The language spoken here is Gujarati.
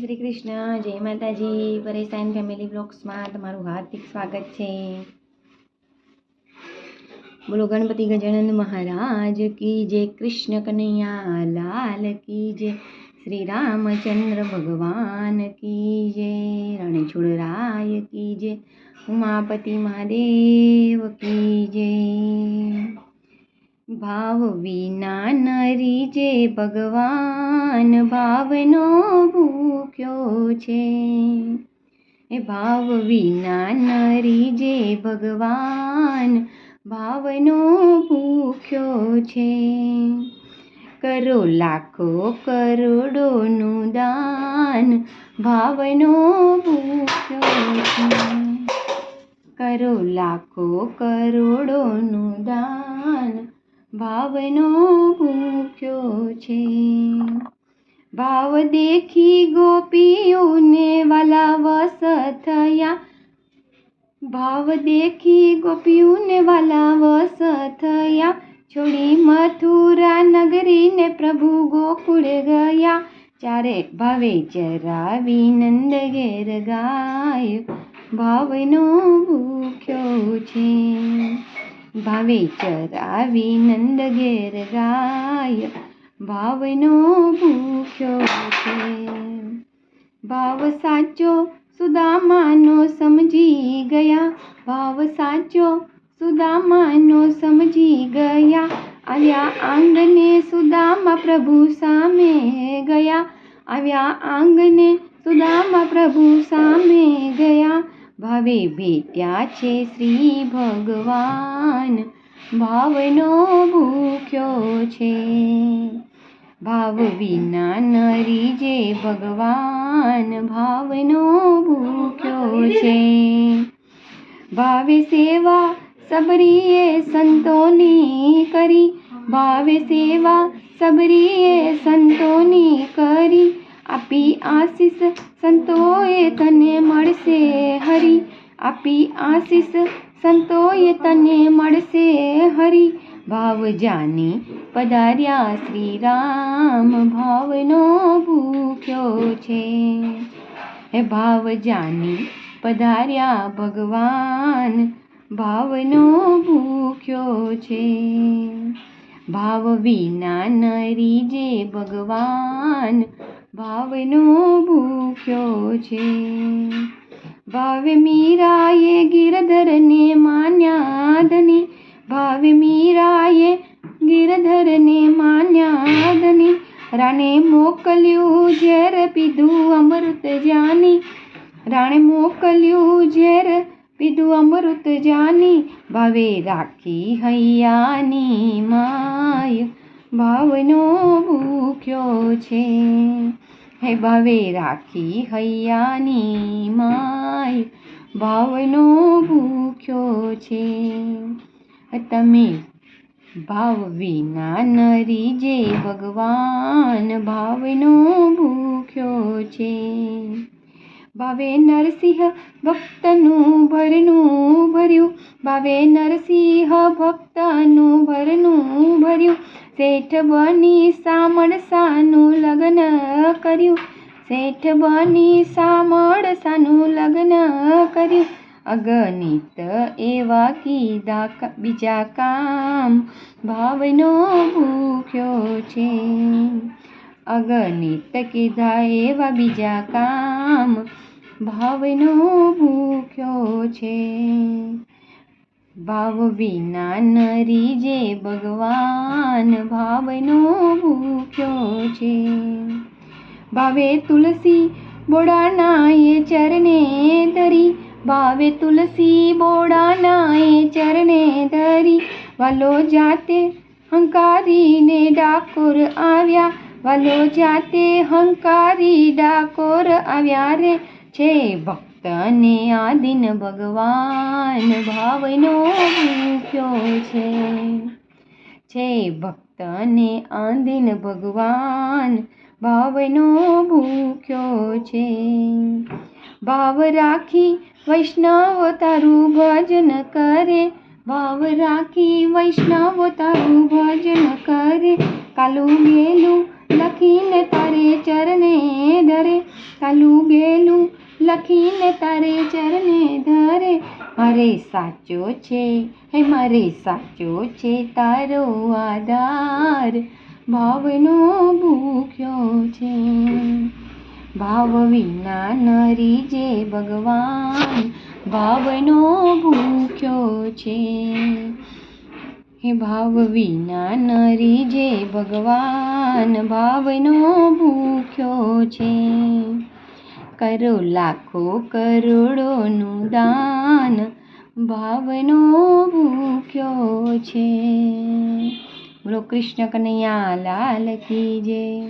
શ્રી કૃષ્ણ, જય માતાજી. પરેશાન ફેમિલી બ્લોગ્સમાં તમારું હાર્દિક સ્વાગત છે. બોલો ગણપતિ ગજાનંદ મહારાજ કી જય, કૃષ્ણ કનૈયા લાલ કી જય, શ્રી રામચંદ્ર ભગવાન કી જય, રણછોડરાય કી જય, ઉમાપતિ મહાદેવ કી જય. ભાવ વિના નરી જે ભગવાન ભાવનો ભૂખ્યો છે. એ ભાવ વિના નરી જે ભગવાન ભાવનો ભૂખ્યો છે. કરો લાખો કરોડોનું દાન ભાવનો ભૂખ્યો છે. કરો લાખો કરોડોનું દાન ભાવનો ભૂખ્યો છે. ભાવ દેખી ગોપીઓને વાલા વસ થયા, ભાવ દેખી ગોપીઓને વાલા વસ થયા, છોડી મથુરા નગરીને પ્રભુ ગોકુળ ગયા. ચારે ભાવે ચરાવી નંદ ઘેર ગાય ભાવનો ભૂખ્યો છે. ભાવે ચરાવી નંદ ઘેર ગાય ભાવનો ભૂખ્યો છે. ભાવ સાચો સુદામાનો સમજી ગયા, ભાવ સાચો સુદામાનો સમજી ગયા. આવ્યા આંગણે સુદામા પ્રભુ સામે ગયા, આવ્યા આંગણે સુદામા પ્રભુ સામે ગયા. ભાવે ભેટ્યા છે શ્રી ભગવાન ભાવનો ભૂખ્યો છે. ભાવ વિના નરી જે ભગવાન ભાવનો ભૂખ્યો છે. ભાવે સેવા સબરીએ સંતોની કરી, ભાવે સેવા સબરીએ સંતોની કરી. આપી આશીષ સંતોએ તને મળશે હરી, આપી આશીષ સંતોએ તને મળશે હરી. ભાવ જાની પધાર્યા શ્રી રામ ભાવનો ભૂખ્યો છે. હે ભાવ જાની પધાર્યા ભગવાન ભાવનો ભૂખ્યો છે. ભાવ વિના નરી જે ભગવાન ભાવનો ભૂખ્યો છે. ભાવે મીરાએ ગિરધરને માન્યા ધની, ભાવે મીરાએ ગિરધરને માન્યા ધની. રાણે મોકલ્યું ઝેર પીધું અમૃત જાની, રાણે મોકલ્યું ઝેર પીધું અમૃત જાની. ભાવે રાખી હૈયાની માય ભાવનો ભૂખ્યો છે. હે ભાવે રાખી હૈયાની માય ભાવનો ભૂખ્યો છે. તમે ભાવ વિના નરી જે ભગવાન ભાવનો ભૂખ્યો છે. ભાવે નરસિંહ ભક્તનું ભરનું ભર્યું, ભાવે નરસિંહ ભક્તનું ભરનું ભર્યું. શેઠ બની સામળસાનું લગ્ન કર્યું, શેઠ બની સામળસાનું લગ્ન કર્યું. અગણિત એવા કીધા બીજા કામ ભાવનો ભૂખ્યો છે. અગણિત કીધા એવા બીજા કામ ભાવનો ભૂખ્યો છે. ભાવ વિના નરી જે ભગવાન ભાવનો ભૂખ્યો છે. ભાવે તુલસી બોડાનાએ ચરણે ધરી, ભાવે તુલસી બોડાનાએ ચરણે ધરી. વાલો જાતે હંકારીને ડાકોર આવ્યા, વાલો જાતે હંકારી ડાકોર આવ્યા રે. છે ભક્તને આદિન ભગવાન ભાવનો ભૂખ્યો છે. છે ભક્તને આદિન ભગવાન ભાવનો ભૂખ્યો છે. ભાવ રાખી વૈષ્ણવ તારું ભજન કરે, ભાવ રાખી વૈષ્ણવ તારું ભજન કરે. કાલું ગેલું લખીને તારે ચરણે ધરે, કાલું લખીને તારે ચરણે ધરે. મારે સાચો છે, હે મારે સાચો છે તારો આધાર, ભાવનો ભૂખ્યો છે. ભાવ વિના નરી જે ભગવાન, ભાવનો ભૂખ્યો છે. હે ભાવ વિના નરી જે ભગવાન, ભાવનો ભૂખ્યો છે. કરો લાખો કરોડોનું દાન, ભાવનો ભૂખ્યો છે. બોલો કૃષ્ણ કનૈયા લાલ કી જય.